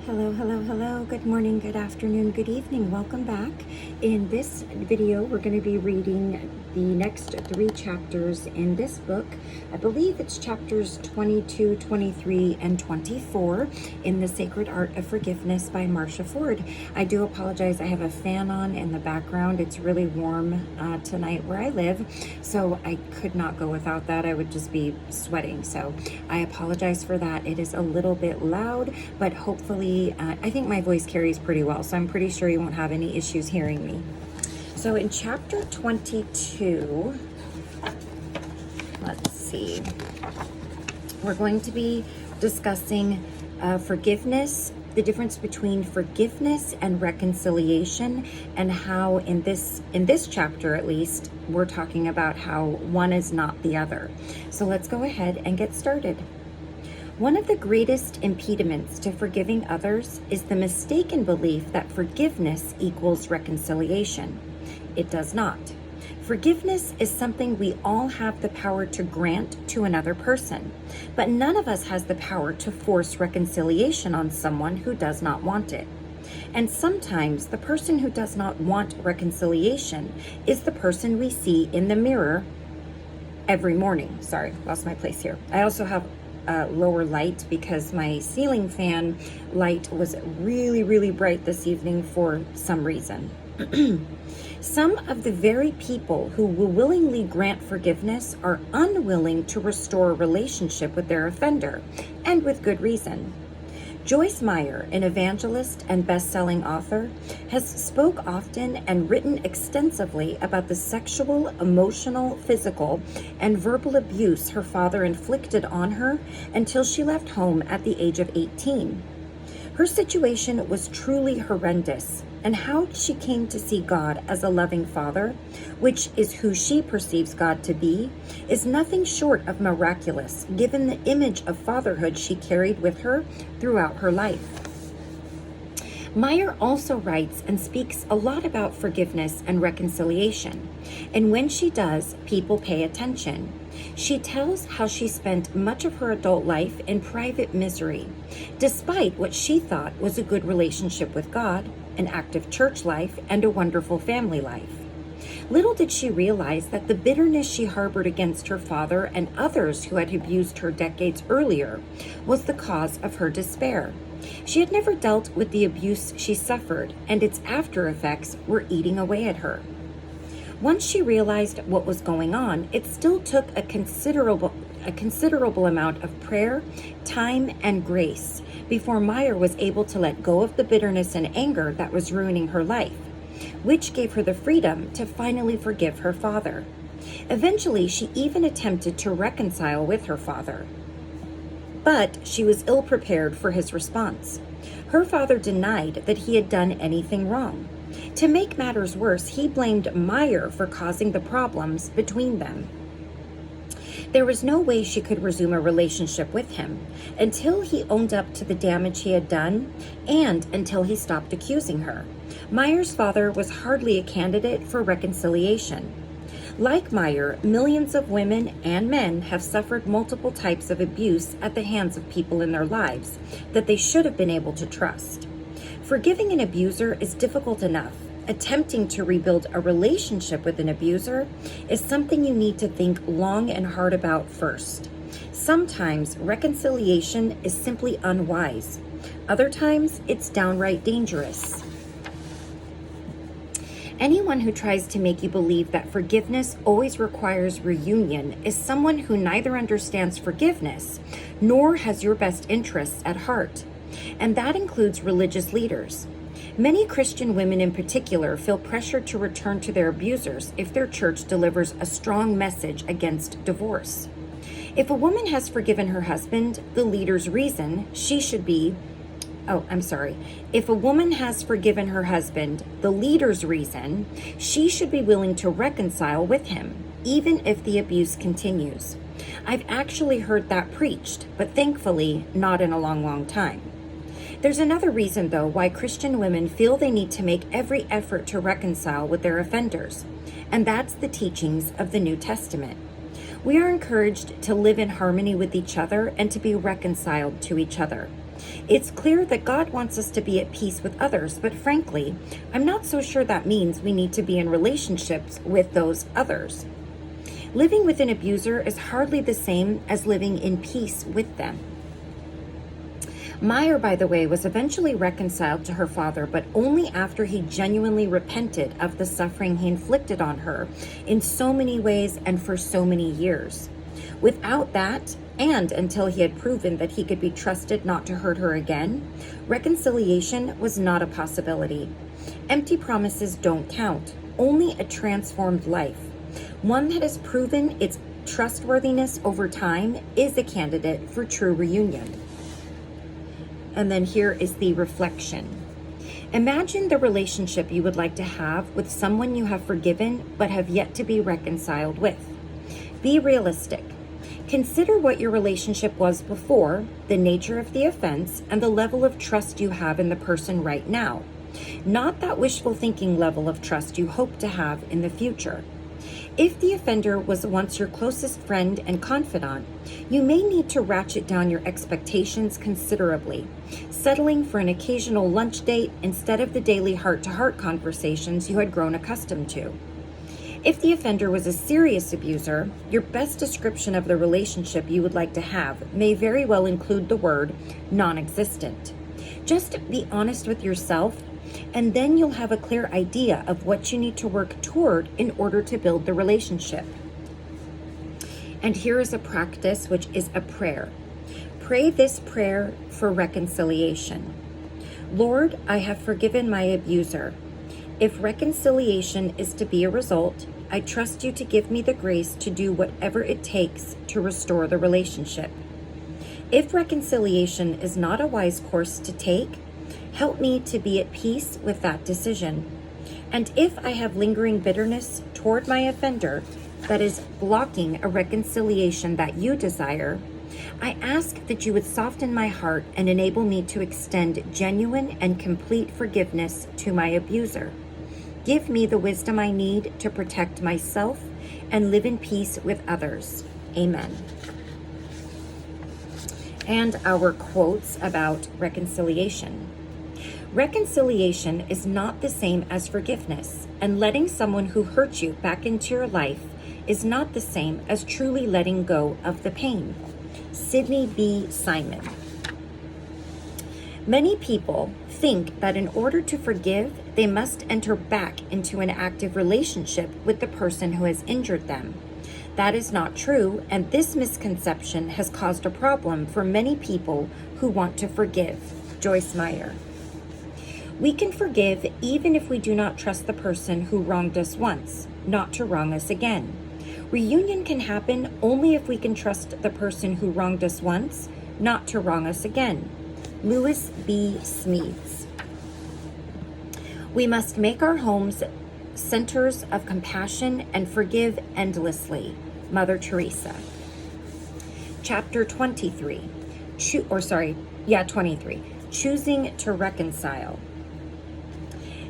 Hello, hello, hello. Good morning, good afternoon, good evening. Welcome back. In this video, we're going to be reading the next 3 chapters in this book. I believe it's chapters 22, 23, and 24 in The Sacred Art of Forgiveness by Marcia Ford. I do apologize. I have a fan on in the background. It's really warm tonight where I live, so I could not go without that. I would just be sweating. So I apologize for that. It is a little bit loud, but hopefully I think my voice carries pretty well, so I'm pretty sure you won't have any issues hearing me. So in chapter 22, let's see, we're going to be discussing forgiveness, the difference between forgiveness and reconciliation, and how in this chapter at least, we're talking about how one is not the other. So let's go ahead and get started. One of the greatest impediments to forgiving others is the mistaken belief that forgiveness equals reconciliation. It does not. Forgiveness is something we all have the power to grant to another person, but none of us has the power to force reconciliation on someone who does not want it. And sometimes the person who does not want reconciliation is the person we see in the mirror every morning. Sorry, lost my place here. I also have lower light because my ceiling fan light was really bright this evening for some reason. Some of the very people who will willingly grant forgiveness are unwilling to restore a relationship with their offender, and with good reason. Joyce Meyer, an evangelist and best-selling author, has spoke often and written extensively about the sexual, emotional, physical, and verbal abuse her father inflicted on her until she left home at the age of 18. Her situation was truly horrendous, and how she came to see God as a loving father, which is who she perceives God to be, is nothing short of miraculous, given the image of fatherhood she carried with her throughout her life. Meyer also writes and speaks a lot about forgiveness and reconciliation, and when she does, people pay attention. She tells how she spent much of her adult life in private misery, despite what she thought was a good relationship with God, an active church life, and a wonderful family life. Little did she realize that the bitterness she harbored against her father and others who had abused her decades earlier was the cause of her despair. She had never dealt with the abuse she suffered, and its after effects were eating away at her. Once she realized what was going on, it still took a considerable amount of prayer, time, and grace before Meyer was able to let go of the bitterness and anger that was ruining her life, which gave her the freedom to finally forgive her father. Eventually, she even attempted to reconcile with her father, but she was ill-prepared for his response. Her father denied that he had done anything wrong. To make matters worse, he blamed Meyer for causing the problems between them. There was no way she could resume a relationship with him until he owned up to the damage he had done and until he stopped accusing her. Meyer's father was hardly a candidate for reconciliation. Like Meyer, millions of women and men have suffered multiple types of abuse at the hands of people in their lives that they should have been able to trust. Forgiving an abuser is difficult enough. Attempting to rebuild a relationship with an abuser is something you need to think long and hard about first. Sometimes reconciliation is simply unwise. Other times, it's downright dangerous. Anyone who tries to make you believe that forgiveness always requires reunion is someone who neither understands forgiveness nor has your best interests at heart. And that includes religious leaders. Many Christian women in particular feel pressured to return to their abusers if their church delivers a strong message against divorce. If a woman has forgiven her husband, the leader's reason If a woman has forgiven her husband, the leader's reason, she should be willing to reconcile with him, even if the abuse continues. I've actually heard that preached, but thankfully not in a long time. There's another reason, though, why Christian women feel they need to make every effort to reconcile with their offenders, and that's the teachings of the New Testament. We are encouraged to live in harmony with each other and to be reconciled to each other. It's clear that God wants us to be at peace with others, but frankly, I'm not so sure that means we need to be in relationships with those others. Living with an abuser is hardly the same as living in peace with them. Meyer, by the way, was eventually reconciled to her father, but only after he genuinely repented of the suffering he inflicted on her in so many ways and for so many years. Without that, and until he had proven that he could be trusted not to hurt her again, reconciliation was not a possibility. Empty promises don't count, only a transformed life. One that has proven its trustworthiness over time is a candidate for true reunion. And then here is the reflection. Imagine the relationship you would like to have with someone you have forgiven but have yet to be reconciled with. Be realistic. Consider what your relationship was before, the nature of the offense, and the level of trust you have in the person right now. Not that wishful thinking level of trust you hope to have in the future. If the offender was once your closest friend and confidant, you may need to ratchet down your expectations considerably, settling for an occasional lunch date instead of the daily heart-to-heart conversations you had grown accustomed to. If the offender was a serious abuser, your best description of the relationship you would like to have may very well include the word non-existent. Just be honest with yourself, and then you'll have a clear idea of what you need to work toward in order to build the relationship. And here is a practice, which is a prayer. Pray this prayer for reconciliation. Lord, I have forgiven my abuser. If reconciliation is to be a result, I trust you to give me the grace to do whatever it takes to restore the relationship. If reconciliation is not a wise course to take, help me to be at peace with that decision. And if I have lingering bitterness toward my offender that is blocking a reconciliation that you desire, I ask that you would soften my heart and enable me to extend genuine and complete forgiveness to my abuser. Give me the wisdom I need to protect myself and live in peace with others. Amen. And our quotes about reconciliation. Reconciliation is not the same as forgiveness, and letting someone who hurt you back into your life is not the same as truly letting go of the pain. Sidney B. Simon. Many people think that in order to forgive, they must enter back into an active relationship with the person who has injured them. That is not true, and this misconception has caused a problem for many people who want to forgive. Joyce Meyer. We can forgive even if we do not trust the person who wronged us once, not to wrong us again. Reunion can happen only if we can trust the person who wronged us once, not to wrong us again. Lewis B. Smedes. We must make our homes centers of compassion and forgive endlessly. Mother Teresa. Chapter 23. 23. Choosing to reconcile.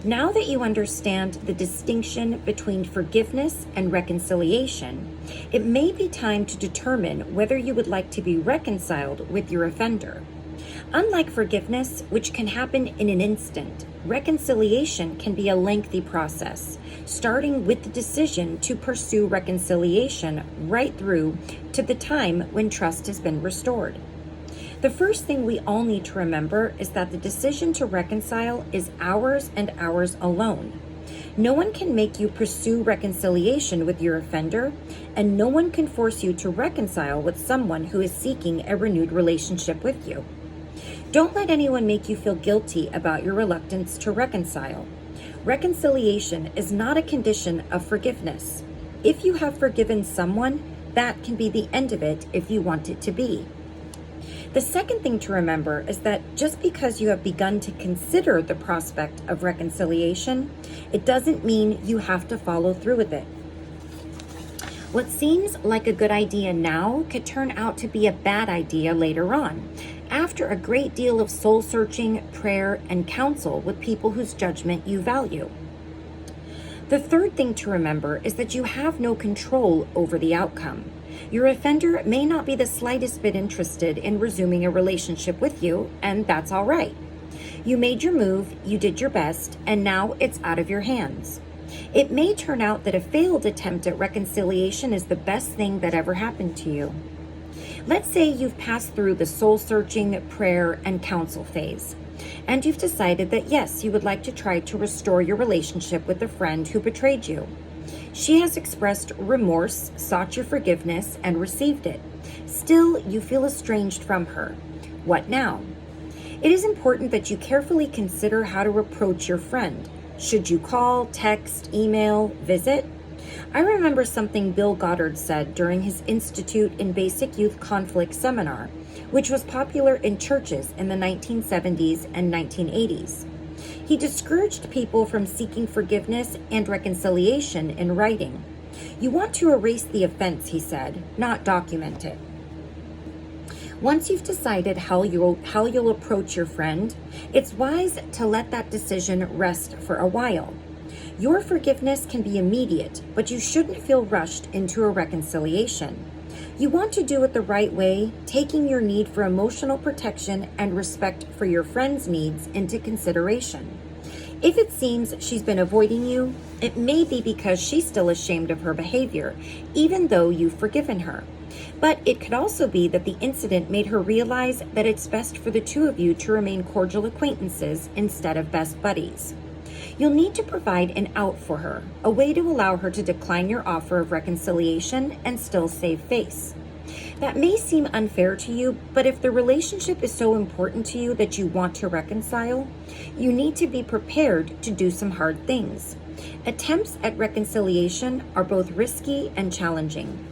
Now that you understand the distinction between forgiveness and reconciliation, it may be time to determine whether you would like to be reconciled with your offender. Unlike forgiveness, which can happen in an instant, reconciliation can be a lengthy process, starting with the decision to pursue reconciliation right through to the time when trust has been restored. The first thing we all need to remember is that the decision to reconcile is ours and ours alone. No one can make you pursue reconciliation with your offender, and no one can force you to reconcile with someone who is seeking a renewed relationship with you. Don't let anyone make you feel guilty about your reluctance to reconcile. Reconciliation is not a condition of forgiveness. If you have forgiven someone, that can be the end of it if you want it to be. The second thing to remember is that just because you have begun to consider the prospect of reconciliation, it doesn't mean you have to follow through with it. What seems like a good idea now could turn out to be a bad idea later on, after a great deal of soul-searching, prayer, and counsel with people whose judgment you value. The third thing to remember is that you have no control over the outcome. Your offender may not be the slightest bit interested in resuming a relationship with you, and that's all right. You made your move, you did your best, and now it's out of your hands. It may turn out that a failed attempt at reconciliation is the best thing that ever happened to you. Let's say you've passed through the soul-searching, prayer, and counsel phase, and you've decided that yes, you would like to try to restore your relationship with the friend who betrayed you. She has expressed remorse, sought your forgiveness, and received it. Still, you feel estranged from her. What now? It is important that you carefully consider how to approach your friend. Should you call, text, email, visit? I remember something Bill Goddard said during his Institute in Basic Youth Conflict seminar, which was popular in churches in the 1970s and 1980s. He discouraged people from seeking forgiveness and reconciliation in writing. You want to erase the offense, he said, not document it. Once you've decided how you'll approach your friend, it's wise to let that decision rest for a while. Your forgiveness can be immediate, but you shouldn't feel rushed into a reconciliation. You want to do it the right way, taking your need for emotional protection and respect for your friend's needs into consideration. If it seems she's been avoiding you, it may be because she's still ashamed of her behavior, even though you've forgiven her. But it could also be that the incident made her realize that it's best for the two of you to remain cordial acquaintances instead of best buddies. You'll need to provide an out for her, a way to allow her to decline your offer of reconciliation and still save face. That may seem unfair to you, but if the relationship is so important to you that you want to reconcile, you need to be prepared to do some hard things. Attempts at reconciliation are both risky and challenging.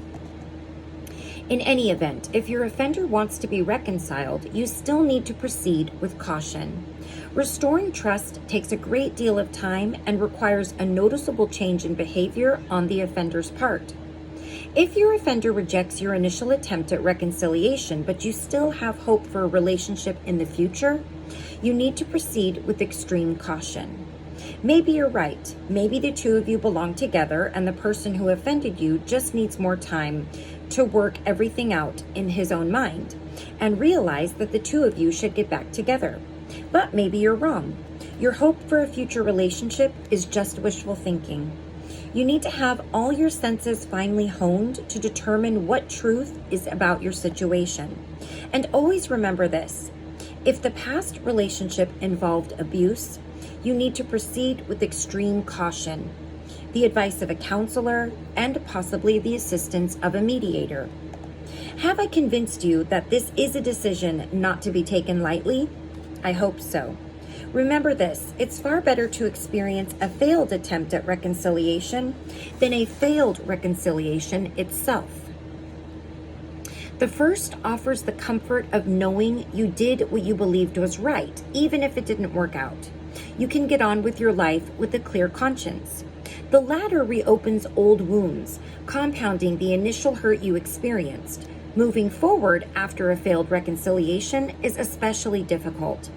In any event, if your offender wants to be reconciled, you still need to proceed with caution. Restoring trust takes a great deal of time and requires a noticeable change in behavior on the offender's part. If your offender rejects your initial attempt at reconciliation, but you still have hope for a relationship in the future, you need to proceed with extreme caution. Maybe you're right. Maybe the two of you belong together and the person who offended you just needs more time to work everything out in his own mind and realize that the two of you should get back together. But maybe you're wrong. Your hope for a future relationship is just wishful thinking. You need to have all your senses finely honed to determine what truth is about your situation. And always remember this: if the past relationship involved abuse, you need to proceed with extreme caution, the advice of a counselor, and possibly the assistance of a mediator. Have I convinced you that this is a decision not to be taken lightly? I hope so. Remember this: it's far better to experience a failed attempt at reconciliation than a failed reconciliation itself. The first offers the comfort of knowing you did what you believed was right, even if it didn't work out. You can get on with your life with a clear conscience. The latter reopens old wounds, compounding the initial hurt you experienced. Moving forward after a failed reconciliation is especially difficult.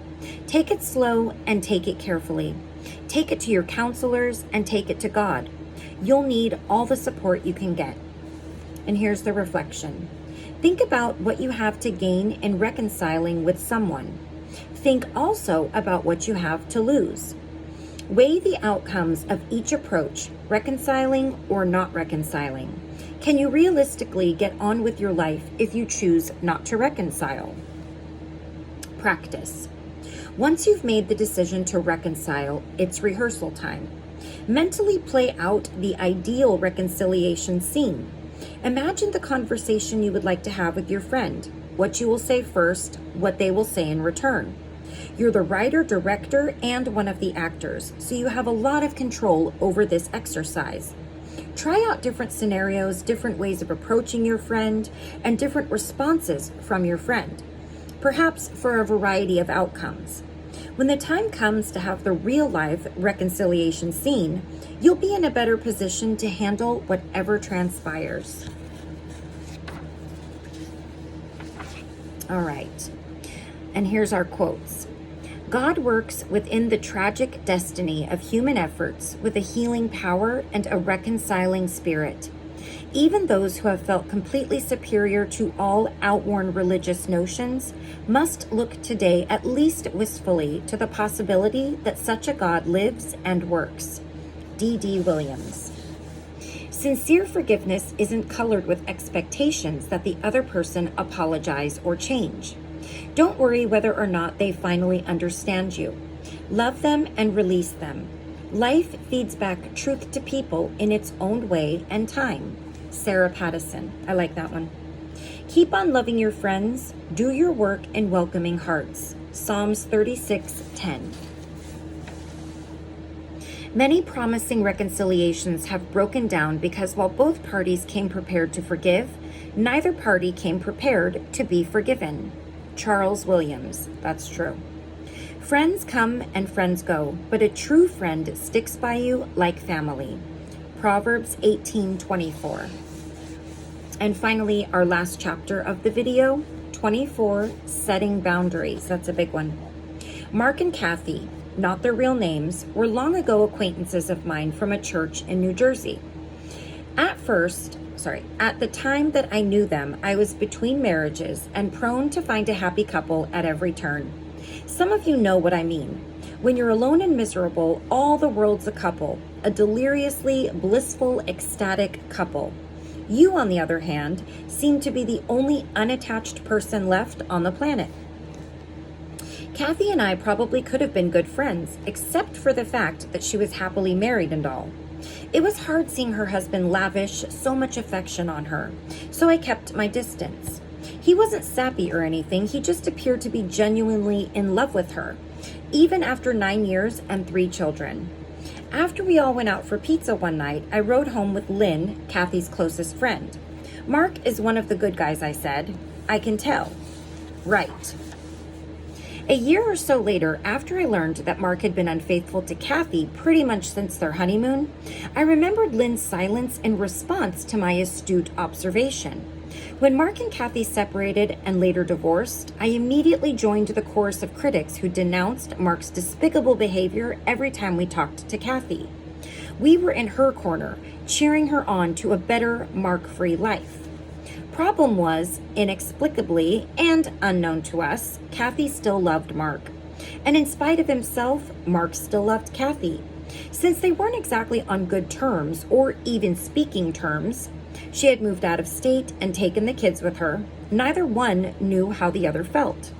Take it slow and take it carefully. Take it to your counselors and take it to God. You'll need all the support you can get. And here's the reflection. Think about what you have to gain in reconciling with someone. Think also about what you have to lose. Weigh the outcomes of each approach, reconciling or not reconciling. Can you realistically get on with your life if you choose not to reconcile? Practice. Once you've made the decision to reconcile, it's rehearsal time. Mentally play out the ideal reconciliation scene. Imagine the conversation you would like to have with your friend, what you will say first, what they will say in return. You're the writer, director, and one of the actors, so you have a lot of control over this exercise. Try out different scenarios, different ways of approaching your friend, and different responses from your friend, perhaps for a variety of outcomes. When the time comes to have the real-life reconciliation scene, you'll be in a better position to handle whatever transpires. All right, and here's our quotes. God works within the tragic destiny of human efforts with a healing power and a reconciling spirit. Even those who have felt completely superior to all outworn religious notions must look today at least wistfully to the possibility that such a God lives and works. D.D. Williams. Sincere forgiveness isn't colored with expectations that the other person apologize or change. Don't worry whether or not they finally understand you. Love them and release them. Life feeds back truth to people in its own way and time. Sarah Pattison. I like that one. Keep on loving your friends. Do your work in welcoming hearts. Psalms 36:10. Many promising reconciliations have broken down because while both parties came prepared to forgive, neither party came prepared to be forgiven. Charles Williams. That's true. Friends come and friends go, but a true friend sticks by you like family. Proverbs 18:24. And finally, our last chapter of the video, 24, setting boundaries. That's a big one. Mark and Kathy, not their real names, were long ago acquaintances of mine from a church in New Jersey. At the time that I knew them, I was between marriages and prone to find a happy couple at every turn. Some of you know what I mean. When you're alone and miserable, all the world's a couple, a deliriously blissful, ecstatic couple. You, on the other hand, seem to be the only unattached person left on the planet. Kathy and I probably could have been good friends, except for the fact that she was happily married and all. It was hard seeing her husband lavish so much affection on her, so I kept my distance. He wasn't sappy or anything, he just appeared to be genuinely in love with her, even after 9 years and 3 children. After we all went out for pizza one night, I rode home with Lynn, Kathy's closest friend. Mark is one of the good guys, I said. I can tell. Right. A year or so later, after I learned that Mark had been unfaithful to Kathy pretty much since their honeymoon, I remembered Lynn's silence in response to my astute observation. When Mark and Kathy separated and later divorced, I immediately joined the chorus of critics who denounced Mark's despicable behavior every time we talked to Kathy. We were in her corner, cheering her on to a better Mark-free life. Problem was, inexplicably and unknown to us, Kathy still loved Mark. And in spite of himself, Mark still loved Kathy. Since they weren't exactly on good terms, or even speaking terms, she had moved out of state and taken the kids with her. Neither one knew how the other felt.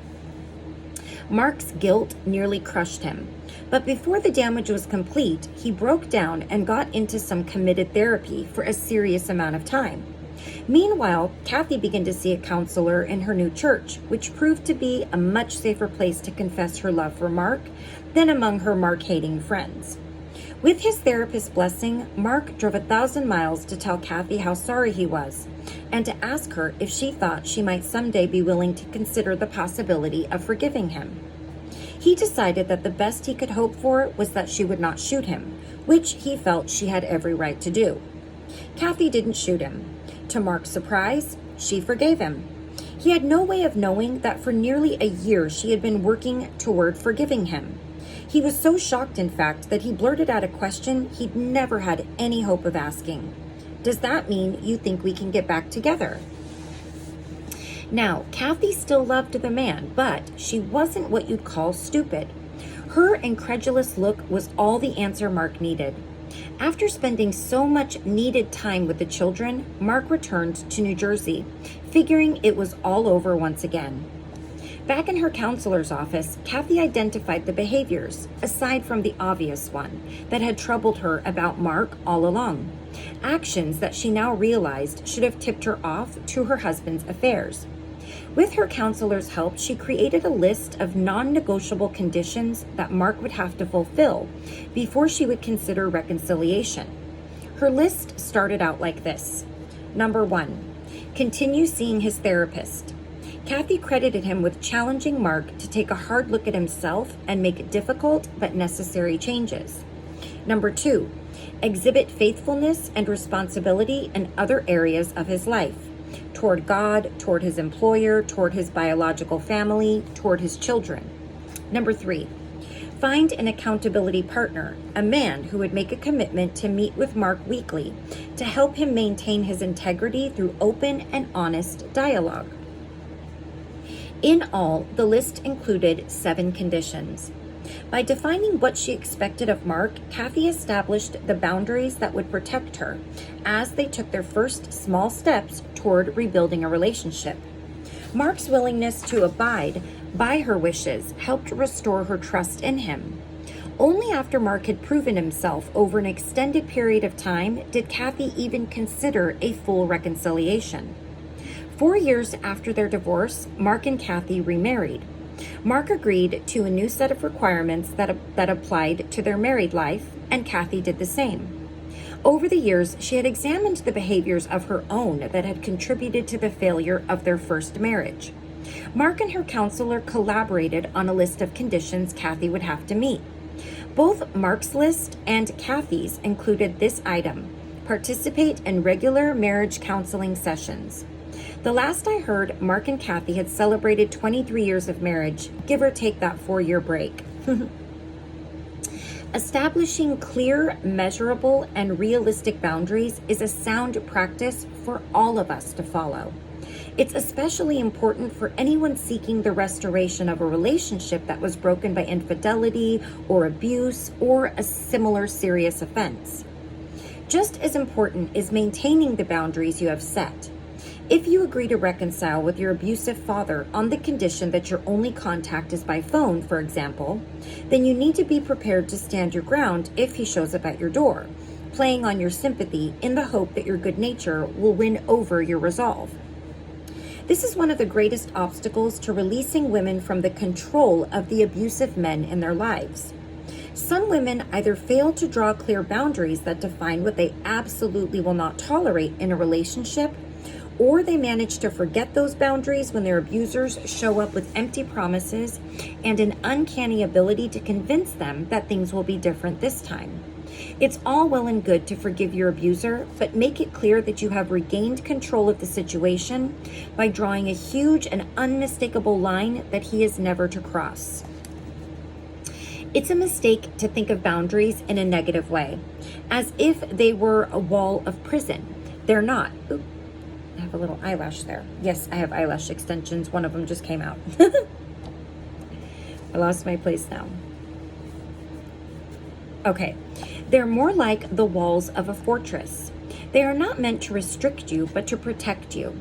Mark's guilt nearly crushed him. But before the damage was complete, he broke down and got into some committed therapy for a serious amount of time. Meanwhile, Kathy began to see a counselor in her new church, which proved to be a much safer place to confess her love for Mark than among her Mark-hating friends. With his therapist's blessing, Mark drove 1,000 miles to tell Kathy how sorry he was and to ask her if she thought she might someday be willing to consider the possibility of forgiving him. He decided that the best he could hope for was that she would not shoot him, which he felt she had every right to do. Kathy didn't shoot him. To Mark's surprise, she forgave him. He had no way of knowing that for nearly a year she had been working toward forgiving him. He was so shocked, in fact, that he blurted out a question he'd never had any hope of asking. Does that mean you think we can get back together? Now, Kathy still loved the man, but she wasn't what you'd call stupid. Her incredulous look was all the answer Mark needed. After spending so much needed time with the children, Mark returned to New Jersey, figuring it was all over once again. Back in her counselor's office, Kathy identified the behaviors, aside from the obvious one, that had troubled her about Mark all along. Actions that she now realized should have tipped her off to her husband's affairs. With her counselor's help, she created a list of non-negotiable conditions that Mark would have to fulfill before she would consider reconciliation. Her list started out like this. Number 1, continue seeing his therapist. Kathy credited him with challenging Mark to take a hard look at himself and make difficult but necessary changes. Number 2, exhibit faithfulness and responsibility in other areas of his life, toward God, toward his employer, toward his biological family, toward his children. Number 3, find an accountability partner, a man who would make a commitment to meet with Mark weekly to help him maintain his integrity through open and honest dialogue. In all, the list included 7 conditions. By defining what she expected of Mark, Kathy established the boundaries that would protect her as they took their first small steps toward rebuilding a relationship. Mark's willingness to abide by her wishes helped restore her trust in him. Only after Mark had proven himself over an extended period of time did Kathy even consider a full reconciliation. 4 years after their divorce, Mark and Kathy remarried. Mark agreed to a new set of requirements that applied to their married life, and Kathy did the same. Over the years, she had examined the behaviors of her own that had contributed to the failure of their first marriage. Mark and her counselor collaborated on a list of conditions Kathy would have to meet. Both Mark's list and Kathy's included this item: participate in regular marriage counseling sessions. The last I heard, Mark and Kathy had celebrated 23 years of marriage, give or take that 4-year break. Establishing clear, measurable, and realistic boundaries is a sound practice for all of us to follow. It's especially important for anyone seeking the restoration of a relationship that was broken by infidelity or abuse or a similar serious offense. Just as important is maintaining the boundaries you have set. If you agree to reconcile with your abusive father on the condition that your only contact is by phone, for example, then you need to be prepared to stand your ground if he shows up at your door, playing on your sympathy in the hope that your good nature will win over your resolve. This is one of the greatest obstacles to releasing women from the control of the abusive men in their lives. Some women either fail to draw clear boundaries that define what they absolutely will not tolerate in a relationship, or they manage to forget those boundaries when their abusers show up with empty promises and an uncanny ability to convince them that things will be different this time. It's all well and good to forgive your abuser, but make it clear that you have regained control of the situation by drawing a huge and unmistakable line that he is never to cross. It's a mistake to think of boundaries in a negative way, as if they were a wall of prison. They're not. Oop. I have a little eyelash there. Yes, I have eyelash extensions. One of them just came out. I lost my place now. Okay. They're more like the walls of a fortress. They are not meant to restrict you, but to protect you.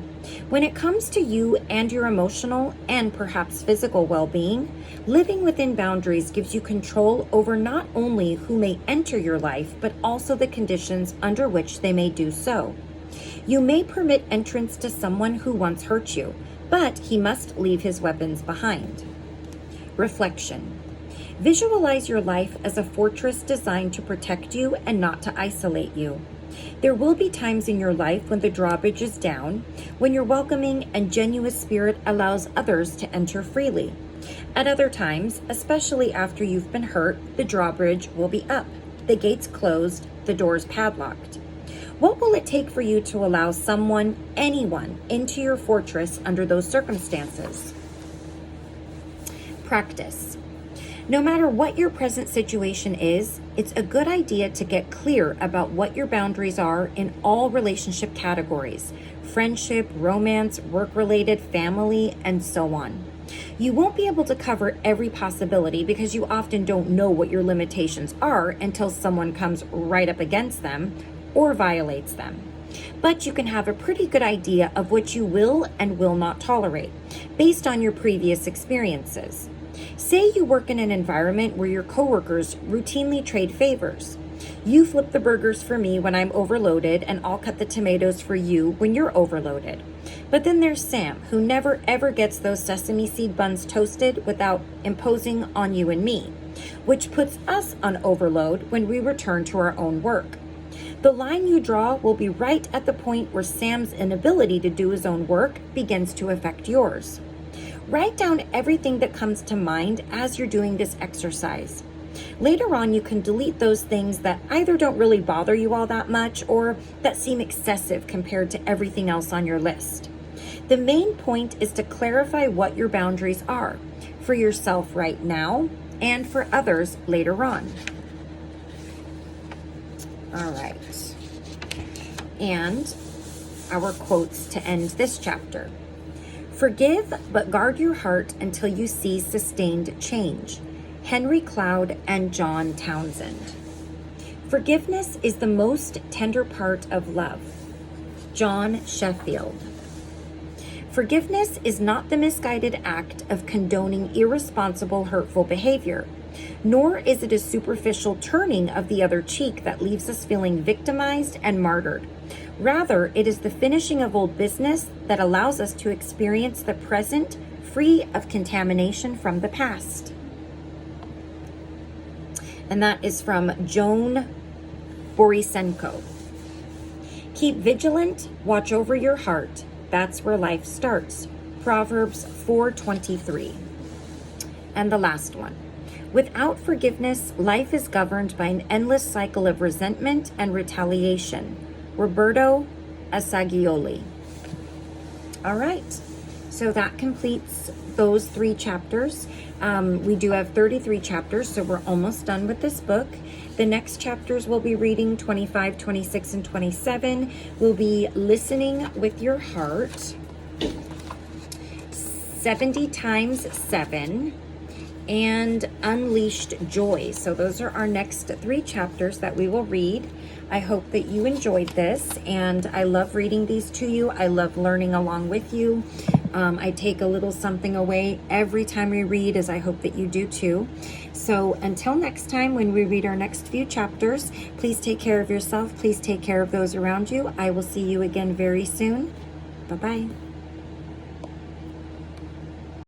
When it comes to you and your emotional and perhaps physical well-being, living within boundaries gives you control over not only who may enter your life, but also the conditions under which they may do so. You may permit entrance to someone who once hurt you, but he must leave his weapons behind. Reflection. Visualize your life as a fortress designed to protect you and not to isolate you. There will be times in your life when the drawbridge is down, when your welcoming and genuine spirit allows others to enter freely. At other times, especially after you've been hurt, the drawbridge will be up, the gates closed, the doors padlocked. What will it take for you to allow someone, anyone, into your fortress under those circumstances? Practice. No matter what your present situation is, it's a good idea to get clear about what your boundaries are in all relationship categories: friendship, romance, work-related, family, and so on. You won't be able to cover every possibility because you often don't know what your limitations are until someone comes right up against them or violates them. But you can have a pretty good idea of what you will and will not tolerate based on your previous experiences. Say you work in an environment where your coworkers routinely trade favors. You flip the burgers for me when I'm overloaded, and I'll cut the tomatoes for you when you're overloaded. But then there's Sam, who never ever gets those sesame seed buns toasted without imposing on you and me, which puts us on overload when we return to our own work. The line you draw will be right at the point where Sam's inability to do his own work begins to affect yours. Write down everything that comes to mind as you're doing this exercise. Later on, you can delete those things that either don't really bother you all that much or that seem excessive compared to everything else on your list. The main point is to clarify what your boundaries are for yourself right now and for others later on. All right. And our quotes to end this chapter. Forgive, but guard your heart until you see sustained change. Henry Cloud and John Townsend. Forgiveness is the most tender part of love. John Sheffield. Forgiveness is not the misguided act of condoning irresponsible, hurtful behavior, nor is it a superficial turning of the other cheek that leaves us feeling victimized and martyred. Rather, it is the finishing of old business that allows us to experience the present free of contamination from the past. And that is from Joan Borisenko. Keep vigilant, watch over your heart. That's where life starts. Proverbs 4:23. And the last one. Without forgiveness, life is governed by an endless cycle of resentment and retaliation. Roberto Assagioli. All right, so that completes those 3 chapters. We do have 33 chapters, so we're almost done with this book. The next chapters we'll be reading 25, 26, and 27. We'll be listening with your heart, 70 times 7, and Unleashed Joy. So those are our next 3 chapters that we will read. I hope that you enjoyed this, and I love reading these to you. I love learning along with you. I take a little something away every time we read, as I hope that you do too. So until next time, when we read our next few chapters, please take care of yourself. Please take care of those around you. I will see you again very soon. Bye-bye.